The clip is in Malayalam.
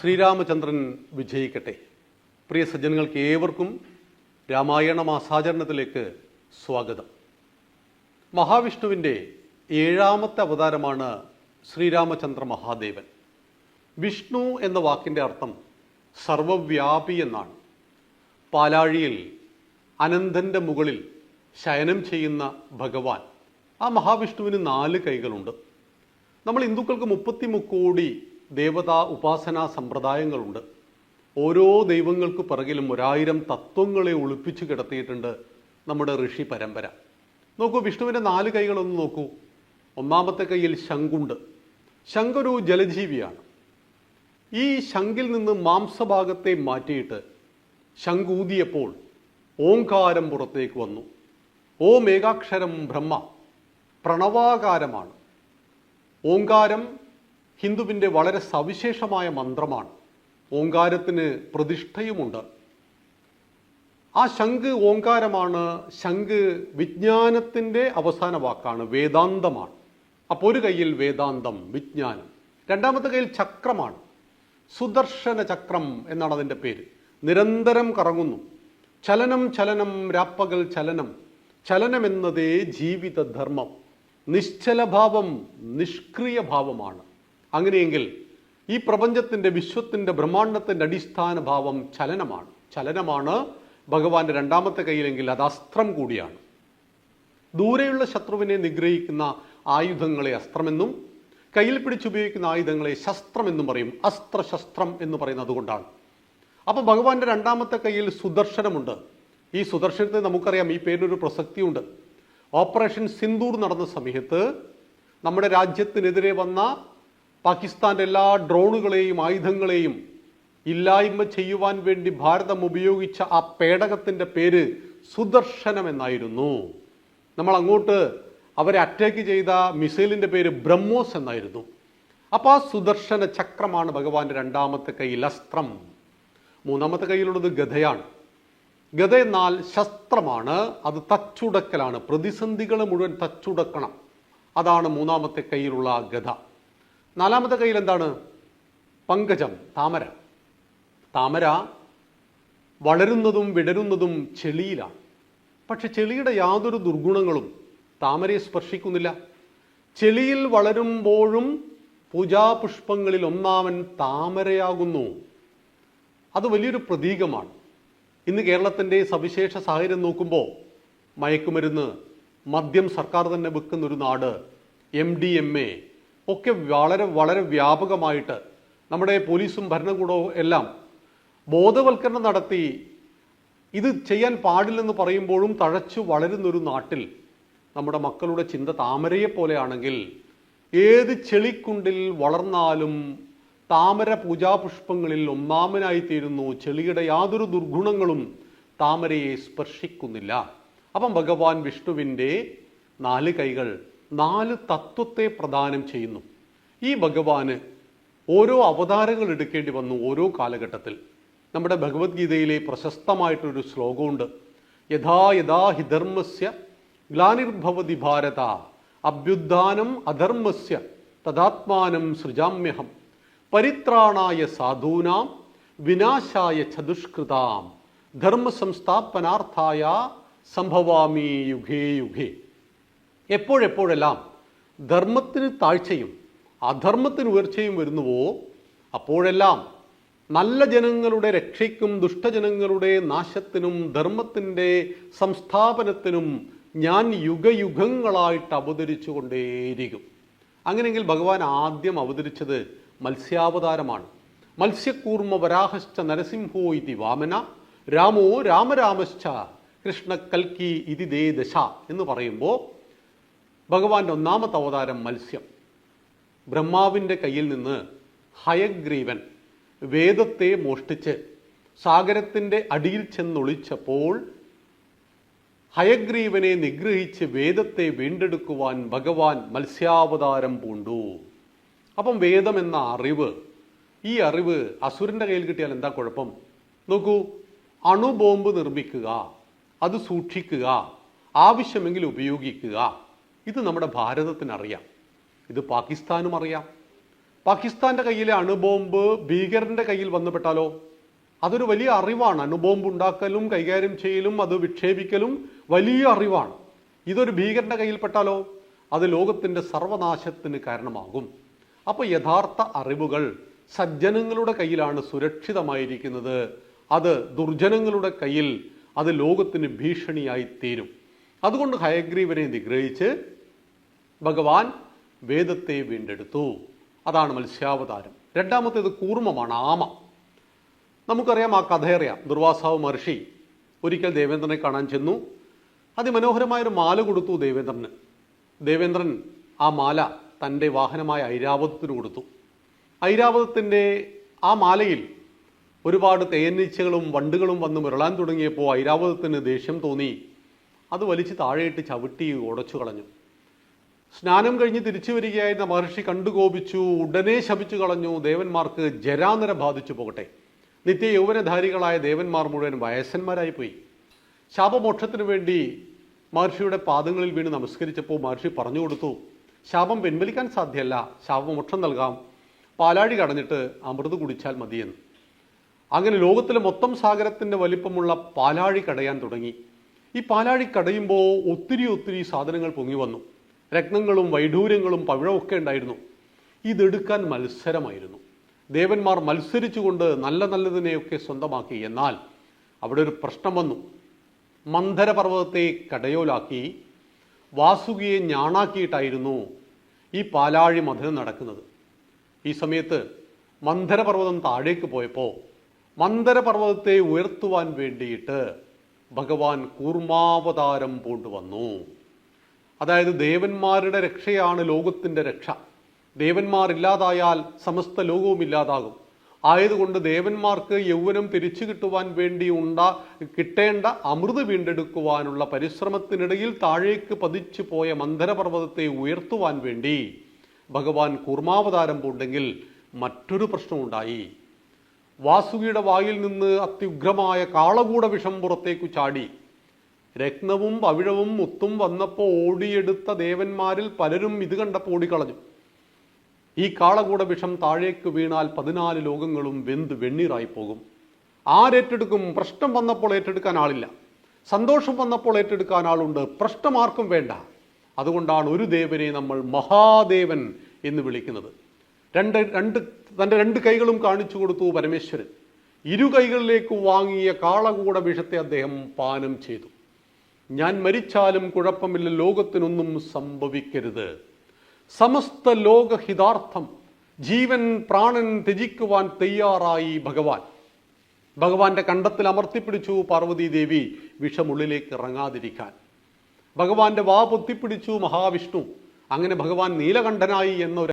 ശ്രീരാമചന്ദ്രൻ വിജയിക്കട്ടെ. പ്രിയ സജ്ജനങ്ങൾക്ക് ഏവർക്കും രാമായണ മാസാചരണത്തിലേക്ക് സ്വാഗതം. മഹാവിഷ്ണുവിൻ്റെ 7ാമത്തെ അവതാരമാണ് ശ്രീരാമചന്ദ്ര മഹാദേവൻ. വിഷ്ണു എന്ന വാക്കിൻ്റെ അർത്ഥം സർവവ്യാപി എന്നാണ്. പാലാഴിയിൽ അനന്തൻ്റെ മുകളിൽ ശയനം ചെയ്യുന്ന ഭഗവാൻ, ആ മഹാവിഷ്ണുവിന് 4 കൈകളുണ്ട്. നമ്മൾ ഹിന്ദുക്കൾക്ക് 33 കോടി ദേവതാ ഉപാസനാ സമ്പ്രദായങ്ങളുണ്ട്. ഓരോ ദൈവങ്ങൾക്ക് പിറകിലും 1000 തത്വങ്ങളെ ഒളിപ്പിച്ചു കിടത്തിയിട്ടുണ്ട് നമ്മുടെ ഋഷി പരമ്പര. നോക്കൂ, വിഷ്ണുവിൻ്റെ 4 കൈകളൊന്ന് നോക്കൂ. 1ാമത്തെ കൈയിൽ ശംഖുണ്ട്. ശംഖൊരു ജലജീവിയാണ്. ഈ ശംഖിൽ നിന്ന് മാംസഭാഗത്തെ മാറ്റിയിട്ട് ശംഖൂതിയപ്പോൾ ഓംകാരം പുറത്തേക്ക് വന്നു. ഓം ഏകാക്ഷരം ബ്രഹ്മ, പ്രണവാകാരമാണ്. ഓംകാരം ഹിന്ദുവിൻ്റെ വളരെ സവിശേഷമായ മന്ത്രമാണ്. ഓംകാരത്തിന് പ്രതിഷ്ഠയുമുണ്ട്. ആ ശംഖ് ഓംകാരമാണ്. ശംഖ് വിജ്ഞാനത്തിൻ്റെ അവസാന വാക്കാണ്, വേദാന്തമാണ്. അപ്പോൾ ഒരു കയ്യിൽ വേദാന്തം, വിജ്ഞാനം. 2ാമത്തെ കയ്യിൽ ചക്രമാണ്. സുദർശന ചക്രം എന്നാണ് അതിൻ്റെ പേര്. നിരന്തരം കറങ്ങുന്നു. ചലനം ചലനം രാപ്പകൽ ചലനം. ചലനമെന്നതേ ജീവിതധർമ്മം. നിശ്ചലഭാവം നിഷ്ക്രിയ ഭാവമാണ്. അങ്ങനെയെങ്കിൽ ഈ പ്രപഞ്ചത്തിൻ്റെ, വിശ്വത്തിൻ്റെ, ബ്രഹ്മാണ്ടത്തിൻ്റെ അടിസ്ഥാന ഭാവം ചലനമാണ്. ചലനമാണ് ഭഗവാന്റെ 2ാമത്തെ കയ്യിലെങ്കിൽ അത് അസ്ത്രം കൂടിയാണ്. ദൂരെയുള്ള ശത്രുവിനെ നിഗ്രഹിക്കുന്ന ആയുധങ്ങളെ അസ്ത്രമെന്നും കയ്യിൽ പിടിച്ചുപയോഗിക്കുന്ന ആയുധങ്ങളെ ശസ്ത്രമെന്നും പറയും. അസ്ത്രശസ്ത്രം എന്ന് പറയുന്നത് അതുകൊണ്ടാണ്. അപ്പോൾ ഭഗവാന്റെ 2ാമത്തെ കയ്യിൽ സുദർശനമുണ്ട്. ഈ സുദർശനത്തെ നമുക്കറിയാം, ഈ പേരിനൊരു പ്രസക്തിയുണ്ട്. ഓപ്പറേഷൻ സിന്ദൂർ നടന്ന സമയത്ത് നമ്മുടെ രാജ്യത്തിനെതിരെ വന്ന പാകിസ്ഥാൻ്റെ എല്ലാ ഡ്രോണുകളെയും ആയുധങ്ങളെയും ഇല്ലായ്മ ചെയ്യുവാൻ വേണ്ടി ഭാരതം ഉപയോഗിച്ച ആ പേടകത്തിൻ്റെ പേര് സുദർശനം എന്നായിരുന്നു. നമ്മൾ അങ്ങോട്ട് അവരെ അറ്റാക്ക് ചെയ്ത മിസൈലിൻ്റെ പേര് ബ്രഹ്മോസ് എന്നായിരുന്നു. അപ്പോൾ ആ സുദർശന ചക്രമാണ് ഭഗവാന്റെ 2ാമത്തെ കയ്യിൽ അസ്ത്രം. 3ാമത്തെ കയ്യിലുള്ളത് ഗദയാണ്. ഗദ എന്നാൽ ശസ്ത്രമാണ്. അത് തച്ചുടക്കലാണ്. പ്രതിസന്ധികൾ മുഴുവൻ തച്ചുടക്കണം. അതാണ് 3ാമത്തെ കയ്യിലുള്ള ഗദ. 4ാമത്തെ കയ്യിൽ എന്താണ്? പങ്കജം, താമര. താമര വളരുന്നതും വിടരുന്നതും ചെളിയിലാണ്. പക്ഷെ ചെളിയുടെ യാതൊരു ദുർഗുണങ്ങളും താമരയെ സ്പർശിക്കുന്നില്ല. ചെളിയിൽ വളരുമ്പോഴും പൂജാപുഷ്പങ്ങളിൽ ഒന്നാമൻ താമരയാകുന്നു. അത് വലിയൊരു പ്രതീകമാണ്. ഇന്ന് കേരളത്തിൻ്റെ സവിശേഷ സാഹചര്യം നോക്കുമ്പോൾ മയക്കുമരുന്ന്, മദ്യം സർക്കാർ തന്നെ വെക്കുന്നൊരു നാട്, MDMA ഒക്കെ വളരെ വളരെ വ്യാപകമായിട്ട് നമ്മുടെ പോലീസും ഭരണകൂടവും എല്ലാം ബോധവൽക്കരണം നടത്തി ഇത് ചെയ്യാൻ പാടില്ലെന്ന് പറയുമ്പോഴും തഴച്ചു വളരുന്നൊരു നാട്ടിൽ നമ്മുടെ മക്കളുടെ ചിന്ത താമരയെ പോലെയാണെങ്കിൽ ഏത് ചെളിക്കുണ്ടിൽ വളർന്നാലും താമര പൂജാപുഷ്പങ്ങളിൽ ഒന്നാമനായിത്തീരുന്നു. ചെളിയുടെ യാതൊരു ദുർഗുണങ്ങളും താമരയെ സ്പർശിക്കുന്നില്ല. അപ്പം ഭഗവാൻ വിഷ്ണുവിൻ്റെ 4 കൈകൾ 4 തത്വത്തെ പ്രദാനം ചെയ്യുന്നു. ഈ ഭഗവാന് ഓരോ അവതാരങ്ങൾ എടുക്കേണ്ടി വന്നു ഓരോ കാലഘട്ടത്തിൽ. നമ്മുടെ ഭഗവത്ഗീതയിലെ പ്രശസ്തമായിട്ടൊരു ശ്ലോകമുണ്ട്. യഥാ യഥാ ഹി ധർമ്മസ്യ ഗ്ലാനിർഭവതി ഭാരത അഭ്യുത്ഥാനം അധർമ്മസ്യ തദാത്മാനം സൃജാമ്യഹം പരിത്രാണായ സാധൂനാം വിനാശായ ചതുഷ്കൃതാം ധർമ്മ സംസ്ഥാപനാർത്ഥായ സംഭവാമി യുഗേ യുഗേ. എപ്പോഴെപ്പോഴെല്ലാം ധർമ്മത്തിന് താഴ്ചയും അധർമ്മത്തിന് ഉയർച്ചയും വരുന്നുവോ അപ്പോഴെല്ലാം നല്ല ജനങ്ങളുടെ രക്ഷയ്ക്കും ദുഷ്ടജനങ്ങളുടെ നാശത്തിനും ധർമ്മത്തിൻ്റെ സംസ്ഥാപനത്തിനും ഞാൻ യുഗയുഗങ്ങളായിട്ട് അവതരിച്ചു കൊണ്ടേയിരിക്കും. അങ്ങനെയെങ്കിൽ ഭഗവാൻ ആദ്യം അവതരിച്ചത് മത്സ്യാവതാരമാണ്. മത്സ്യകൂർമ്മ വരാഹശ്ച നരസിംഹോ ഇതി വാമന രാമോ രാമരാമശ്ച കൃഷ്ണ കൽക്കി ഇതി ദേ ദശ എന്ന് പറയുമ്പോൾ ഭഗവാന്റെ 1ാമത്തെ അവതാരം മത്സ്യം. ബ്രഹ്മാവിൻ്റെ കയ്യിൽ നിന്ന് ഹയഗ്രീവൻ വേദത്തെ മോഷ്ടിച്ച് സാഗരത്തിൻ്റെ അടിയിൽ ചെന്നൊളിച്ചപ്പോൾ ഹയഗ്രീവനെ നിഗ്രഹിച്ച് വേദത്തെ വീണ്ടെടുക്കുവാൻ ഭഗവാൻ മത്സ്യാവതാരം പൂണ്ടു. അപ്പം വേദം എന്ന അറിവ്, ഈ അറിവ് അസുരൻ്റെ കയ്യിൽ കിട്ടിയാൽ എന്താ കുഴപ്പം? നോക്കൂ, അണുബോംബ് നിർമ്മിക്കുക, അത് സൂക്ഷിക്കുക, ആവശ്യമെങ്കിൽ ഉപയോഗിക്കുക, ഇത് നമ്മുടെ ഭാരതത്തിനറിയാം. ഇത് പാകിസ്ഥാനും അറിയാം. പാകിസ്ഥാന്റെ കയ്യിലെ അണുബോംബ് ഭീകരന്റെ കയ്യിൽ വന്നുപെട്ടാലോ? അതൊരു വലിയ അറിവാണ്. അണുബോംബ് ഉണ്ടാക്കലും കൈകാര്യം ചെയ്യലും അത് വിക്ഷേപിക്കലും വലിയ അറിവാണ്. ഇതൊരു ഭീകരന്റെ കയ്യിൽപ്പെട്ടാലോ? അത് ലോകത്തിന്റെ സർവനാശത്തിന് കാരണമാകും. അപ്പോൾ യഥാർത്ഥ അറിവുകൾ സജ്ജനങ്ങളുടെ കയ്യിലാണ് സുരക്ഷിതമായിരിക്കുന്നത്. അത് ദുർജനങ്ങളുടെ കയ്യിൽ അത് ലോകത്തിന് ഭീഷണിയായി തീരും. അതുകൊണ്ട് ഹയഗ്രീവനെ നിഗ്രഹിച്ച് ഭഗവാൻ വേദത്തെ വീണ്ടെടുത്തു. അതാണ് മത്സ്യാവതാരം. രണ്ടാമത്തേത് കൂർമ്മമാണ്, ആമ. നമുക്കറിയാം, ആ കഥയറിയാം. ദുർവാസാവ് മഹർഷി ഒരിക്കൽ ദേവേന്ദ്രനെ കാണാൻ ചെന്നു. അതിമനോഹരമായൊരു മാല കൊടുത്തു ദേവേന്ദ്രന്. ദേവേന്ദ്രൻ ആ മാല തൻ്റെ വാഹനമായ ഐരാവതത്തിന് കൊടുത്തു. ഐരാവതത്തിൻ്റെ ആ മാലയിൽ ഒരുപാട് തേനീച്ചകളും വണ്ടുകളും വന്ന് മുരളാൻ തുടങ്ങിയപ്പോൾ ഐരാവതത്തിന് ദേഷ്യം തോന്നി. അത് വലിച്ച് താഴെയിട്ട് ചവിട്ടി ഉടച്ചു കളഞ്ഞു. സ്നാനം കഴിഞ്ഞ് തിരിച്ചു വരികയായിരുന്ന മഹർഷി കണ്ടുകോപിച്ചു. ഉടനെ ശപിച്ചു കളഞ്ഞു, ദേവന്മാർക്ക് ജരാനര ബാധിച്ചു പോകട്ടെ. നിത്യ യൗവനധാരികളായ ദേവന്മാർ മുഴുവൻ വയസ്സന്മാരായിപ്പോയി. ശാപമോക്ഷത്തിനു വേണ്ടി മഹർഷിയുടെ പാദങ്ങളിൽ വീണ് നമസ്കരിച്ചപ്പോൾ മഹർഷി പറഞ്ഞു കൊടുത്തു, ശാപം പിൻവലിക്കാൻ സാധ്യമല്ല, ശാപമോക്ഷം നൽകാം, പാലാഴി കടഞ്ഞിട്ട് അമൃത് കുടിച്ചാൽ മതിയെന്ന്. അങ്ങനെ ലോകത്തിലെ മൊത്തം സാഗരത്തിൻ്റെ വലിപ്പമുള്ള പാലാഴി കടയാൻ തുടങ്ങി. ഈ പാലാഴി കടയുമ്പോൾ ഒത്തിരി സാധനങ്ങൾ പൊങ്ങി വന്നു. രത്നങ്ങളും വൈഡൂര്യങ്ങളും പവിഴമൊക്കെ ഉണ്ടായിരുന്നു. ഇതെടുക്കാൻ മത്സരമായിരുന്നു. ദേവന്മാർ മത്സരിച്ചുകൊണ്ട് നല്ലതിനെയൊക്കെ സ്വന്തമാക്കി. എന്നാൽ അവിടെ ഒരു പ്രശ്നം വന്നു. മന്ധരപർവ്വതത്തെ കടയോലാക്കി വാസുകിയെ ഞാണാക്കിയിട്ടായിരുന്നു ഈ പാലാഴി മഥനം നടക്കുന്നത്. ഈ സമയത്ത് മന്ധരപർവ്വതം താഴേക്ക് പോയപ്പോൾ മന്ധരപർവ്വതത്തെ ഉയർത്തുവാൻ വേണ്ടിയിട്ട് ഭഗവാൻ കൂർമാവതാരം പൂണ്ടുവന്നു. അതായത് ദേവന്മാരുടെ രക്ഷയാണ് ലോകത്തിൻ്റെ രക്ഷ. ദേവന്മാർ ഇല്ലാതായാൽ സമസ്ത ലോകവും ഇല്ലാതാകും. ആയതുകൊണ്ട് ദേവന്മാർക്ക് യൗവനം തിരിച്ചു കിട്ടുവാൻ വേണ്ടി കിട്ടേണ്ട അമൃത് വീണ്ടെടുക്കുവാനുള്ള പരിശ്രമത്തിനിടയിൽ താഴേക്ക് പതിച്ചു പോയ മന്ധരപർവ്വതത്തെ ഉയർത്തുവാൻ വേണ്ടി ഭഗവാൻ കൂർമാവതാരം പൂണ്ടെങ്കിൽ മറ്റൊരു പ്രശ്നമുണ്ടായി. വാസുകിയുടെ വായിൽ നിന്ന് അത്യുഗ്രമായ കാളകൂട വിഷം പുറത്തേക്കു ചാടി. രത്നവും പവിഴവും മുത്തും വന്നപ്പോൾ ഓടിയെടുത്ത ദേവന്മാരിൽ പലരും ഇത് കണ്ടപ്പോൾ ഓടിക്കളഞ്ഞു. ഈ കാളകൂട വിഷം താഴേക്ക് വീണാൽ 14 ലോകങ്ങളും വെണ്ണീറായി പോകും. ആരേറ്റെടുക്കും? പ്രശ്നം വന്നപ്പോൾ ഏറ്റെടുക്കാൻ ആളില്ല, സന്തോഷം വന്നപ്പോൾ ഏറ്റെടുക്കാൻ ആളുണ്ട്, പ്രശ്നം ആർക്കും വേണ്ട. അതുകൊണ്ടാണ് ഒരു ദേവനെ നമ്മൾ മഹാദേവൻ എന്ന് വിളിക്കുന്നത്. തൻ്റെ 2 കൈകളും കാണിച്ചു കൊടുത്തു പരമേശ്വരൻ. 2 കൈകളിലേക്ക് വാങ്ങിയ കാളകൂട വിഷത്തെ അദ്ദേഹം പാനം ചെയ്തു. ഞാൻ മരിച്ചാലും കുഴപ്പമില്ല, ലോകത്തിനൊന്നും സംഭവിക്കരുത്. സമസ്ത ലോകഹിതാർത്ഥം ജീവൻ പ്രാണൻ ത്യജിക്കുവാൻ തയ്യാറായി ഭഗവാൻ. ഭഗവാന്റെ കണ്ടത്തിൽ അമർത്തിപ്പിടിച്ചു പാർവതീദേവി വിഷമുള്ളിലേക്ക് ഇറങ്ങാതിരിക്കാൻ. ഭഗവാന്റെ വാ പൊത്തിപ്പിടിച്ചു മഹാവിഷ്ണു. അങ്ങനെ ഭഗവാൻ നീലകണ്ഠനായി എന്നൊരു